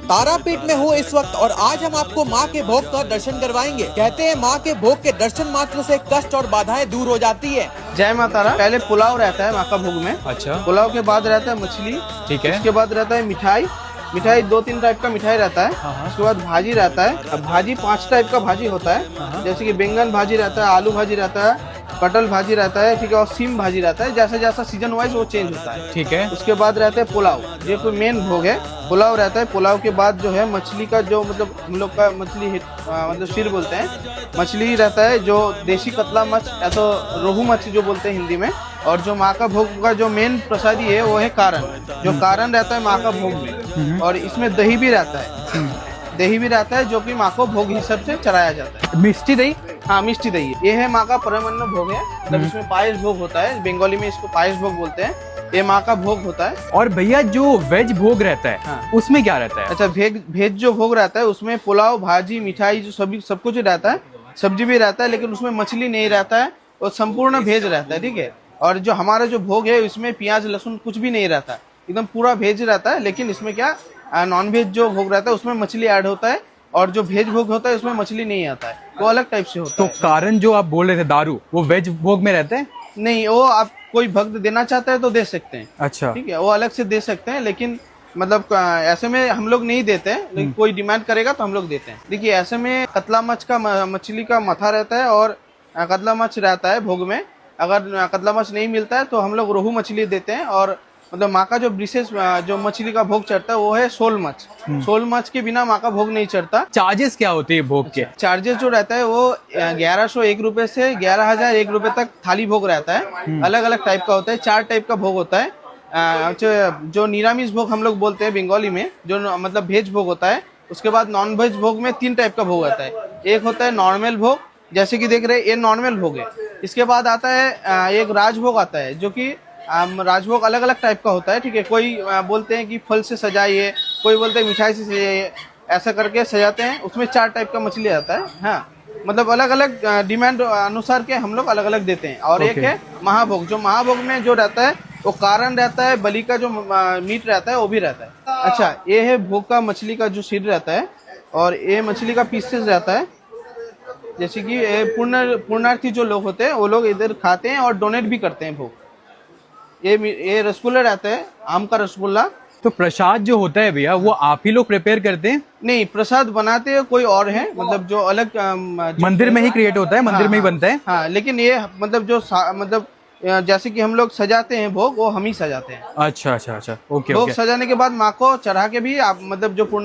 तारापीठ में हूँ इस वक्त और आज हम आपको माँ के भोग का दर्शन करवाएंगे। कहते हैं माँ के भोग के दर्शन मात्र से कष्ट और बाधाएं दूर हो जाती है। जय माता रा। पहले पुलाव रहता है माँ का भोग में। अच्छा। पुलाव के बाद रहता है मछली। ठीक है। उसके बाद रहता है मिठाई। मिठाई 2-3 टाइप का मिठाई रहता है। उसके बाद भाजी रहता है। अब भाजी 5 टाइप का भाजी होता है, जैसे कि बैंगन भाजी रहता है, आलू भाजी रहता है, कटहल भाजी रहता है, ठीक है, और सीम भाजी रहता है। जैसा जैसा सीजन वाइज वो चेंज होता है। ठीक है। उसके बाद रहता है पुलाव, ये कोई मेन भोग है। पुलाव रहता है। पुलाव के बाद जो है मछली का, जो मतलब हम लोग का मछली मतलब सिर बोलते हैं, मछली रहता है, जो देसी कतला मछ या तो रोहू मछ जो बोलते हैं हिंदी में। और जो माँ का भोग का जो मेन प्रसादी है वो है कारण, जो कारण रहता है माँ का भोग में। और इसमें दही भी रहता है, दही भी रहता है, जो कि माँ को भोग हिसाब से चढ़ाया जाता है। मिष्टी दही। हाँ, मिष्टी दही। ये है माँ का परमान्न भोग है। मतलब इसमें पायस भोग होता है, बंगाली में इसको पायस भोग बोलते हैं। ये माँ का भोग होता है। और भैया जो वेज भोग रहता है, हाँ। उसमें क्या रहता है? अच्छा, भेज जो भोग रहता है उसमें पुलाव, भाजी, मिठाई जो सब कुछ रहता है, सब्जी भी रहता है, लेकिन उसमें मछली नहीं रहता है, वो संपूर्ण भेज रहता है। ठीक है। और जो हमारा जो भोग है इसमें प्याज लहसुन कुछ भी नहीं रहता, एकदम पूरा भेज रहता है। लेकिन इसमें क्या, नॉन वेज जो भोग रहता है उसमें मछली ऐड होता है, और जो भेज भोग होता है उसमें मछली नहीं आता है, वो अलग टाइप से होता तो है। कारण जो आप बोल रहे थे दारू, वो वेज भोग में रहते हैं? नहीं, वो आप कोई भक्त देना चाहता है तो दे सकते हैं। अच्छा। ठीक है, वो अलग से दे सकते हैं, लेकिन मतलब ऐसे में हम लोग नहीं देते हैं। लेकिन कोई डिमांड करेगा तो हम लोग देते हैं। देखिए, ऐसे में कतला मछ का, मछली का माथा रहता है और कतला मछ रहता है भोग में। अगर कतला मछ नहीं मिलता है तो हम लोग रोहू मछली देते हैं। और मतलब माँ का जो विशेष जो मछली का भोग चढ़ता है वो है शोल मछ। शोल मछ के बिना माँ का भोग नहीं चढ़ता। चार्जेस क्या होते हैं भोग के? चार्जेस जो रहता है वो 1101 रुपए से 11,001 रुपए तक थाली भोग रहता है। अलग अलग टाइप का होता है, 4 टाइप का भोग होता है। जो निरामिष भोग हम लोग बोलते हैं बंगाली में, जो मतलब भेज भोग होता है। उसके बाद नॉन वेज भोग में 3 टाइप का भोग आता है। एक होता है नॉर्मल भोग, जैसे कि देख रहे हैं ये नॉर्मल भोग है। इसके बाद आता है एक राजभोग आता है, जो कि राजभोग अलग अलग टाइप का होता है। ठीक है। कोई बोलते हैं कि फल से सजाइए, कोई बोलते हैं मिठाई से सजाइए, ऐसा करके सजाते हैं। उसमें 4 टाइप का मछली आता है। हाँ, मतलब अलग अलग डिमांड अनुसार के हम लोग अलग अलग देते हैं। और एक है महाभोग, जो महाभोग में जो रहता है वो कारण रहता है, बलि का जो मीट रहता है वो भी रहता है। अच्छा, ये है भोग का मछली का जो सिर रहता है, और ये मछली का पीसेस रहता है। जैसे कि पुण्यार्थी जो लोग होते हैं वो लोग इधर खाते हैं और डोनेट भी करते हैं भोग। ये रसगुल्ला रहता है, आम का रसगुल्ला। तो प्रसाद जो होता है भैया, वो आप ही लोग प्रिपेयर करते हैं? नहीं, प्रसाद बनाते हैं कोई और है, मतलब जो अलग मंदिर में ही क्रिएट होता है, मंदिर में ही बनता है। हाँ, लेकिन ये मतलब जो मतलब जैसे कि हम लोग सजाते हैं भोग, वो हम ही सजाते हैं। अच्छा अच्छा अच्छा, ओके भोग ओके। सजाने के बाद माँ को चढ़ा के भी आप मतलब जो पूर्णा